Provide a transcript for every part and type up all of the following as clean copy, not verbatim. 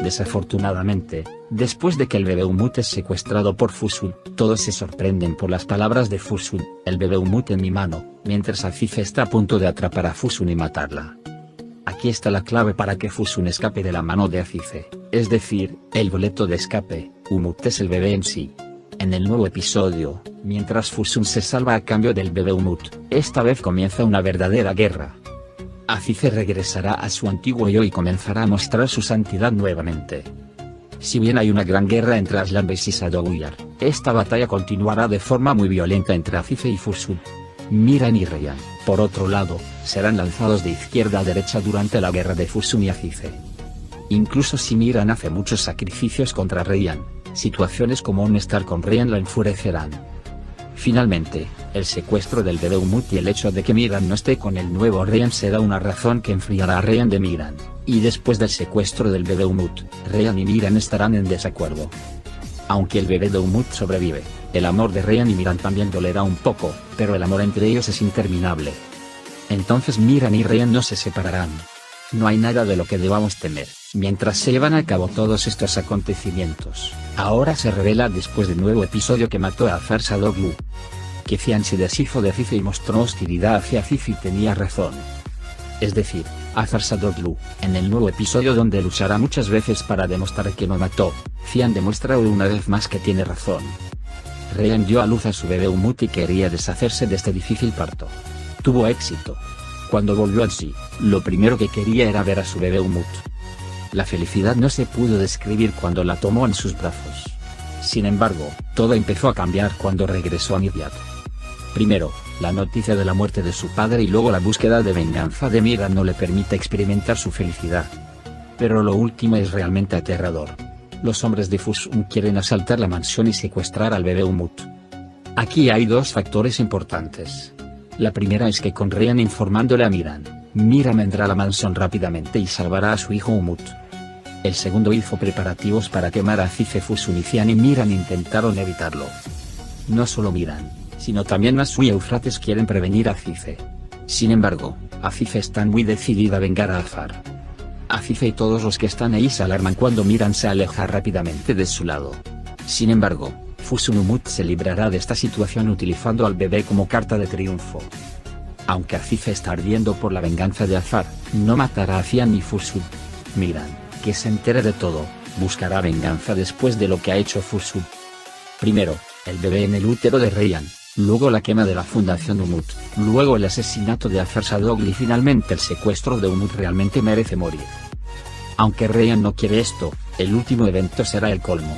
Desafortunadamente, después de que el bebé Umut es secuestrado por Fusun, todos se sorprenden por las palabras de Fusun, el bebé Umut en mi mano, mientras Afife está a punto de atrapar a Fusun y matarla. Aquí está la clave para que Fusun escape de la mano de Afife, es decir, el boleto de escape. Umut es el bebé en sí. En el nuevo episodio, mientras Fusun se salva a cambio del bebé Umut, esta vez comienza una verdadera guerra. Afife regresará a su antiguo yo y comenzará a mostrar su santidad nuevamente. Si bien hay una gran guerra entre Aslanbes y Sadowyar, esta batalla continuará de forma muy violenta entre Afife y Fusun. Miran y Ryan, por otro lado, serán lanzados de izquierda a derecha durante la guerra de Fusun y Afife. Incluso si Miran hace muchos sacrificios contra Ryan, situaciones como un estar con Ryan la enfurecerán. Finalmente, el secuestro del bebé Umut y el hecho de que Miran no esté con el nuevo Ryan será una razón que enfriará a Ryan de Miran, y después del secuestro del bebé Umut, Ryan y Miran estarán en desacuerdo. Aunque el bebé de Umut sobrevive, el amor de Ryan y Miran también dolerá un poco, pero el amor entre ellos es interminable. Entonces Miran y Ryan no se separarán. No hay nada de lo que debamos temer, mientras se llevan a cabo todos estos acontecimientos. Ahora se revela después del nuevo episodio que mató a Azar Sadoglu. Que Cian se deshizo de Afife y mostró hostilidad hacia Afife y tenía razón. Es decir, Azar Sadoglu, en el nuevo episodio donde luchará muchas veces para demostrar que no mató, Cian demuestra una vez más que tiene razón. Ryan dio a luz a su bebé Umut y quería deshacerse de este difícil parto. Tuvo éxito. Cuando volvió en sí, lo primero que quería era ver a su bebé Umut. La felicidad no se pudo describir cuando la tomó en sus brazos. Sin embargo, todo empezó a cambiar cuando regresó a Miryat. Primero, la noticia de la muerte de su padre y luego la búsqueda de venganza de Miran no le permite experimentar su felicidad. Pero lo último es realmente aterrador. Los hombres de Fusun quieren asaltar la mansión y secuestrar al bebé Umut. Aquí hay dos factores importantes. La primera es que con Ryan informándole a Miran vendrá a la mansión rápidamente y salvará a su hijo Umut. El segundo hizo preparativos para quemar a Afife. Fusun y Cian y Miran intentaron evitarlo. No solo Miran, sino también Masu y Eufrates quieren prevenir a Afife. Sin embargo, Afife está muy decidida a vengar a Azar. Afife y todos los que están ahí se alarman cuando Miran se aleja rápidamente de su lado. Sin embargo, Fusun Umut se librará de esta situación utilizando al bebé como carta de triunfo. Aunque Afife está ardiendo por la venganza de Azar, no matará a Cian ni Fusun. Miran, que se entere de todo, buscará venganza después de lo que ha hecho Fusun. Primero, el bebé en el útero de Ryan, luego la quema de la fundación Umut, luego el asesinato de Azar Sadoglu y finalmente el secuestro de Umut. Realmente merece morir. Aunque Ryan no quiere esto, el último evento será el colmo.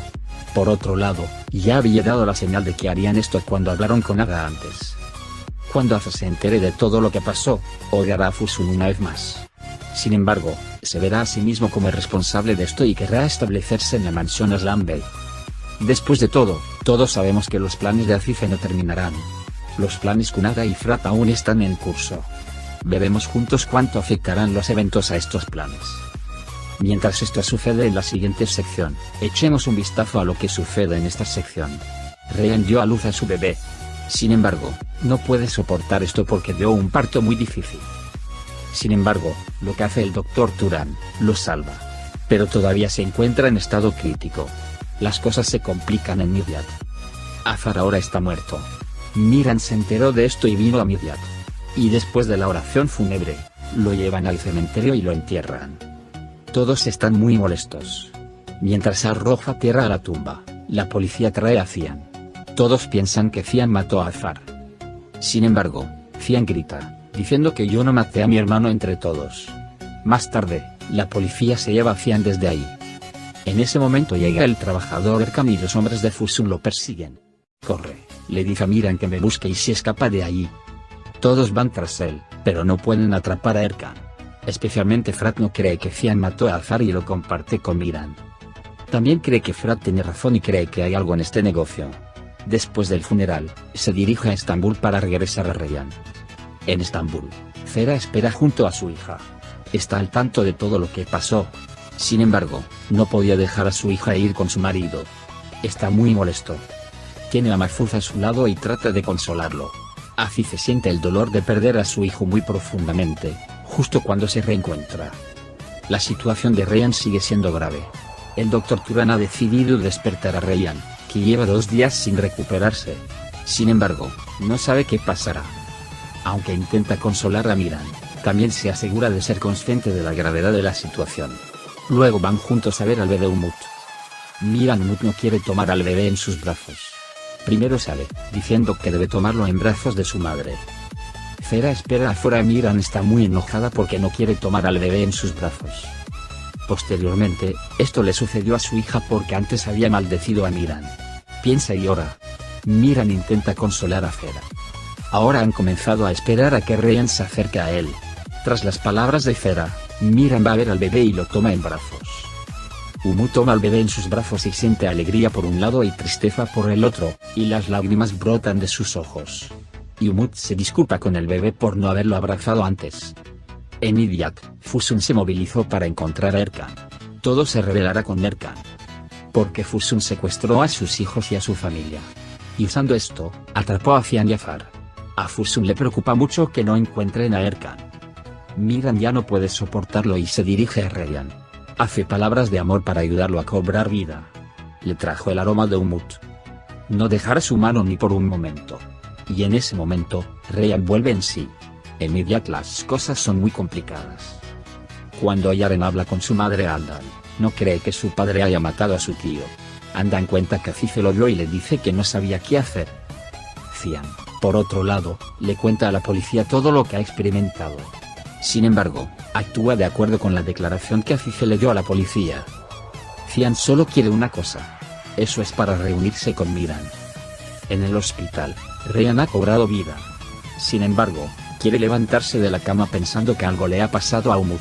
Por otro lado, ya había dado la señal de que harían esto cuando hablaron con Ada antes. Cuando Azar se entere de todo lo que pasó, odiará a Fusun una vez más. Sin embargo, se verá a sí mismo como el responsable de esto y querrá establecerse en la mansión Aslanbey. Después de todo, todos sabemos que los planes de Afife no terminarán. Los planes con Ada y Frat aún están en curso. Veremos juntos cuánto afectarán los eventos a estos planes. Mientras esto sucede en la siguiente sección, echemos un vistazo a lo que sucede en esta sección. Ryan dio a luz a su bebé. Sin embargo, no puede soportar esto porque dio un parto muy difícil. Sin embargo, lo que hace el Dr. Turan, lo salva. Pero todavía se encuentra en estado crítico. Las cosas se complican en Miryat. Azar ahora está muerto. Miran se enteró de esto y vino a Miryat. Y después de la oración fúnebre, lo llevan al cementerio y lo entierran. Todos están muy molestos. Mientras arroja tierra a la tumba, la policía trae a Cian. Todos piensan que Cian mató a Azar. Sin embargo, Cian grita, diciendo que yo no maté a mi hermano entre todos. Más tarde, la policía se lleva a Cian desde ahí. En ese momento llega el trabajador Erkan y los hombres de Fusun lo persiguen. Corre, le dice a Miran que me busque y se escapa de allí. Todos van tras él, pero no pueden atrapar a Erkan. Especialmente Frat no cree que Cian mató a Azar y lo comparte con Miran. También cree que Frat tiene razón y cree que hay algo en este negocio. Después del funeral, se dirige a Estambul para regresar a Ryan. En Estambul, Zera espera junto a su hija. Está al tanto de todo lo que pasó. Sin embargo, no podía dejar a su hija ir con su marido. Está muy molesto. Tiene a Mahfuz a su lado y trata de consolarlo. Afife siente el dolor de perder a su hijo muy profundamente, justo cuando se reencuentra. La situación de Ryan sigue siendo grave. el Dr. Turan ha decidido despertar a Ryan, que lleva 2 días sin recuperarse. Sin embargo, no sabe qué pasará. Aunque intenta consolar a Miran, también se asegura de ser consciente de la gravedad de la situación. Luego van juntos a ver al bebé Umut. Miran Umut no quiere tomar al bebé en sus brazos. Primero sale, diciendo que debe tomarlo en brazos de su madre. Fera espera afuera. Miran está muy enojada porque no quiere tomar al bebé en sus brazos. Posteriormente, esto le sucedió a su hija porque antes había maldecido a Miran. Piensa y ora. Miran intenta consolar a Fera. Ahora han comenzado a esperar a que Ryan se acerque a él. Tras las palabras de Fera, Miran va a ver al bebé y lo toma en brazos. Umut toma al bebé en sus brazos y siente alegría por un lado y tristeza por el otro, y las lágrimas brotan de sus ojos. Y Umut se disculpa con el bebé por no haberlo abrazado antes. En Idiak, Fusun se movilizó para encontrar a Erkan. Todo se revelará con Erkan. Porque Fusun secuestró a sus hijos y a su familia. Y usando esto, atrapó a Cian y a Far. A Fusun le preocupa mucho que no encuentren a Erkan. Miran ya no puede soportarlo y se dirige a Ryan. Hace palabras de amor para ayudarlo a cobrar vida. Le trajo el aroma de Umut. No dejará su mano ni por un momento. Y en ese momento, Ryan vuelve en sí. En Idiak las cosas son muy complicadas. Cuando Yaren habla con su madre Andan, no cree que su padre haya matado a su tío. Andan cuenta que Azife lo vio y le dice que no sabía qué hacer. Cian, por otro lado, le cuenta a la policía todo lo que ha experimentado. Sin embargo, actúa de acuerdo con la declaración que Azife le dio a la policía. Cian solo quiere una cosa. Eso es para reunirse con Miran. En el hospital, Ryan ha cobrado vida. Sin embargo, quiere levantarse de la cama pensando que algo le ha pasado a Umut.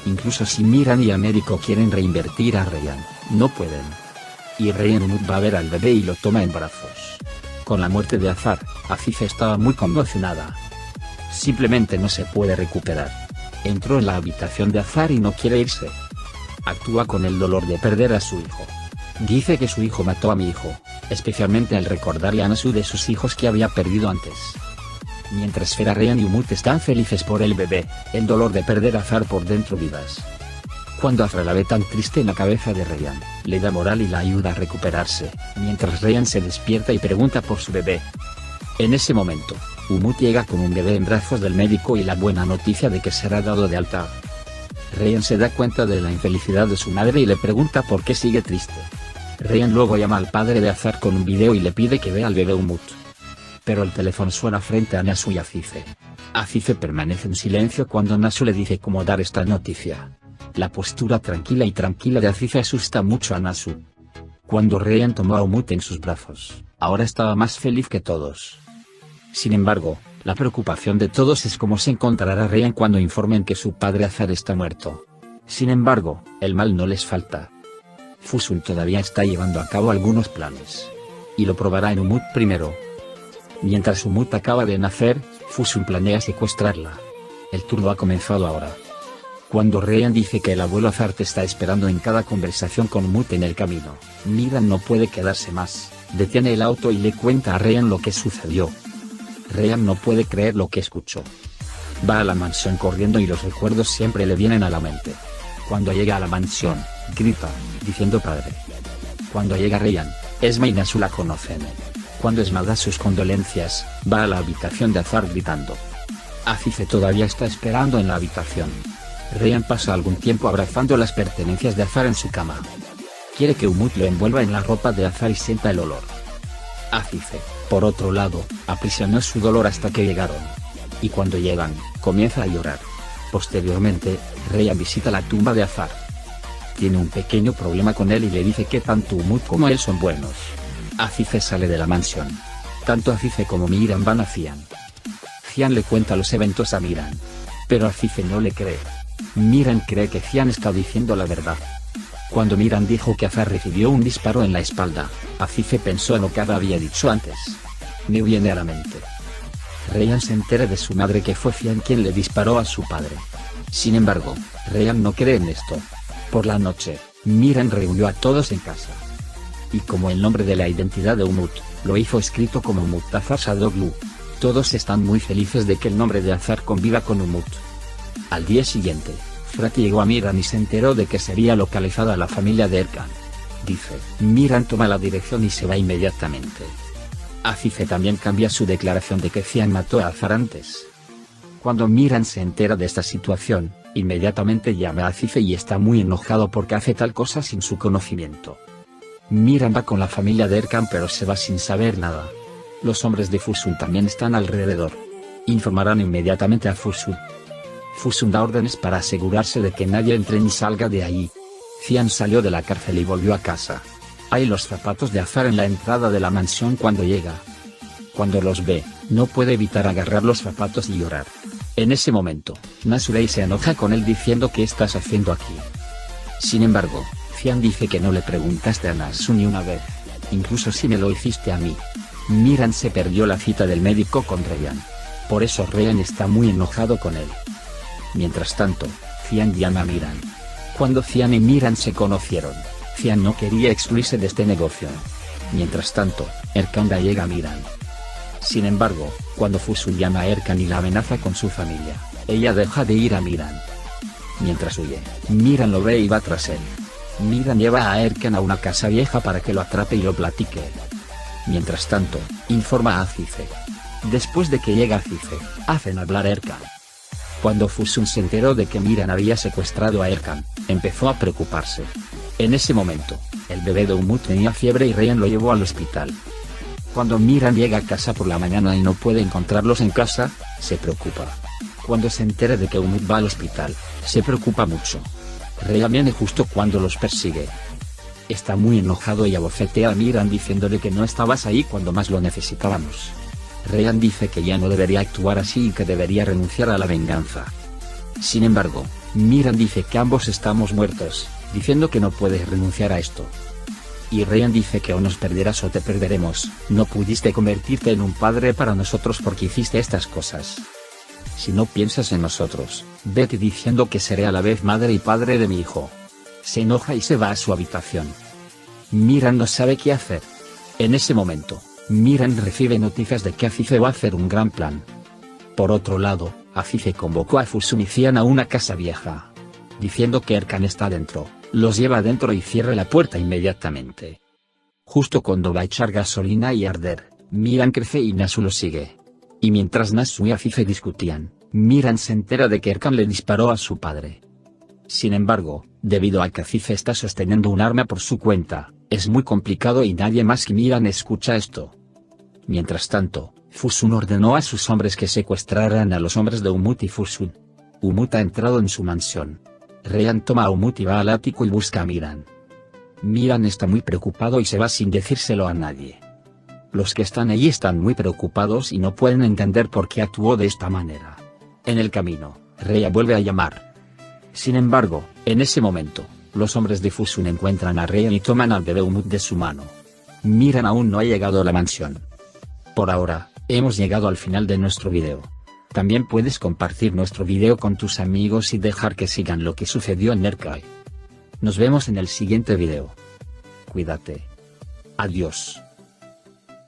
Incluso si Miran y Américo quieren reinvertir a Ryan, no pueden. Y Ryan Umut va a ver al bebé y lo toma en brazos. Con la muerte de Azar, Azife estaba muy conmocionada. Simplemente no se puede recuperar. Entró en la habitación de Azar y no quiere irse. Actúa con el dolor de perder a su hijo. Dice que su hijo mató a mi hijo, especialmente al recordarle a Nasu de sus hijos que había perdido antes. Mientras Fera, Ryan y Umut están felices por el bebé, el dolor de perder a Azar por dentro vivas. Cuando Azar la ve tan triste en la cabeza de Ryan, le da moral y la ayuda a recuperarse, mientras Ryan se despierta y pregunta por su bebé. En ese momento, Umut llega con un bebé en brazos del médico y la buena noticia de que será dado de alta. Ryan se da cuenta de la infelicidad de su madre y le pregunta por qué sigue triste. Ryan luego llama al padre de Azar con un video y le pide que vea al bebé Umut. Pero el teléfono suena frente a Nasu y Azife. Azife permanece en silencio cuando Nasu le dice cómo dar esta noticia. La postura tranquila de Azife asusta mucho a Nasu. Cuando Ryan tomó a Umut en sus brazos, ahora estaba más feliz que todos. Sin embargo, la preocupación de todos es cómo se encontrará Ryan cuando informen que su padre Azar está muerto. Sin embargo, el mal no les falta. Fusun todavía está llevando a cabo algunos planes. Y lo probará en Umut primero. Mientras Umut acaba de nacer, Fusun planea secuestrarla. El turno ha comenzado ahora. Cuando Ryan dice que el abuelo Azar te está esperando en cada conversación con Umut en el camino, Miran no puede quedarse más, detiene el auto y le cuenta a Ryan lo que sucedió. Ryan no puede creer lo que escuchó. Va a la mansión corriendo y los recuerdos siempre le vienen a la mente. Cuando llega a la mansión, grita, diciendo padre. Cuando llega Ryan, Esma y Nasu la conocen. Cuando Esma da sus condolencias, va a la habitación de Azar gritando. Azife todavía está esperando en la habitación. Ryan pasa algún tiempo abrazando las pertenencias de Azar en su cama. Quiere que Umut lo envuelva en la ropa de Azar y sienta el olor. Azife, por otro lado, aprisionó su dolor hasta que llegaron. Y cuando llegan, comienza a llorar. Posteriormente, Ryan visita la tumba de Azar. Tiene un pequeño problema con él y le dice que tanto Umut como él son buenos. Azife sale de la mansión. Tanto Azife como Miran van a Cian. Cian le cuenta los eventos a Miran. Pero Azife no le cree. Miran cree que Cian está diciendo la verdad. Cuando Miran dijo que Azar recibió un disparo en la espalda, Azife pensó en lo que había dicho antes. Me viene a la mente. Ryan se entera de su madre que fue Cian quien le disparó a su padre. Sin embargo, Ryan no cree en esto. Por la noche, Miran reunió a todos en casa. Y como el nombre de la identidad de Umut, lo hizo escrito como Umut Azar Sadoglu. Todos están muy felices de que el nombre de Azar conviva con Umut. Al día siguiente, Frat llegó a Miran y se enteró de que sería localizada la familia de Erkan. Dice, Miran toma la dirección y se va inmediatamente. Afife también cambia su declaración de que Cian mató a Azar antes. Cuando Miran se entera de esta situación, inmediatamente llama a Afife y está muy enojado porque hace tal cosa sin su conocimiento. Miran va con la familia de Erkan pero se va sin saber nada. Los hombres de Fusun también están alrededor. Informarán inmediatamente a Fusun. Fusun da órdenes para asegurarse de que nadie entre ni salga de allí. Cian salió de la cárcel y volvió a casa. Hay los zapatos de Azar en la entrada de la mansión cuando llega. Cuando los ve, no puede evitar agarrar los zapatos y llorar. En ese momento, Nasurei se enoja con él diciendo ¿qué estás haciendo aquí? Sin embargo, Cian dice que no le preguntaste a Nasu ni una vez, incluso si me lo hiciste a mí. Miran se perdió la cita del médico con Ryan. Por eso Ryan está muy enojado con él. Mientras tanto, Cian llama a Miran. Cuando Cian y Miran se conocieron, Cian no quería excluirse de este negocio. Mientras tanto, Erkan llega a Miran. Sin embargo, cuando Fusun llama a Erkan y la amenaza con su familia, ella deja de ir a Miran. Mientras huye, Miran lo ve y va tras él. Miran lleva a Erkan a una casa vieja para que lo atrape y lo platique. Mientras tanto, informa a Afife. Después de que llega Afife, hacen hablar a Erkan. Cuando Fusun se enteró de que Miran había secuestrado a Erkan, empezó a preocuparse. En ese momento, el bebé de Umut tenía fiebre y Ryan lo llevó al hospital. Cuando Miran llega a casa por la mañana y no puede encontrarlos en casa, se preocupa. Cuando se entera de que Umut va al hospital, se preocupa mucho. Ryan viene justo cuando los persigue. Está muy enojado y abofetea a Miran diciéndole que no estabas ahí cuando más lo necesitábamos. Ryan dice que ya no debería actuar así y que debería renunciar a la venganza. Sin embargo, Miran dice que ambos estamos muertos, diciendo que no puedes renunciar a esto. Y Ryan dice que o nos perderás o te perderemos, no pudiste convertirte en un padre para nosotros porque hiciste estas cosas. Si no piensas en nosotros, vete diciendo que seré a la vez madre y padre de mi hijo. Se enoja y se va a su habitación. Miran no sabe qué hacer. En ese momento, Miran recibe noticias de que Afife va a hacer un gran plan. Por otro lado, Afife convocó a Fusun y Cian a una casa vieja. Diciendo que Erkan está dentro, los lleva adentro y cierra la puerta inmediatamente. Justo cuando va a echar gasolina y arder, Miran crece y Nasu lo sigue. Y mientras Nasu y Afife discutían, Miran se entera de que Erkan le disparó a su padre. Sin embargo, debido a que Afife está sosteniendo un arma por su cuenta, es muy complicado y nadie más que Miran escucha esto. Mientras tanto, Fusun ordenó a sus hombres que secuestraran a los hombres de Umut y Fusun. Umut ha entrado en su mansión. Ryan toma a Umut y va al ático y busca a Miran. Miran está muy preocupado y se va sin decírselo a nadie. Los que están allí están muy preocupados y no pueden entender por qué actuó de esta manera. En el camino, Ryan vuelve a llamar. Sin embargo, en ese momento, los hombres de Fusun encuentran a Ryan y toman al bebé Umut de su mano. Miran aún no ha llegado a la mansión. Por ahora, hemos llegado al final de nuestro video. También puedes compartir nuestro video con tus amigos y dejar que sigan lo que sucedió en Erkai. Nos vemos en el siguiente video. Cuídate. Adiós.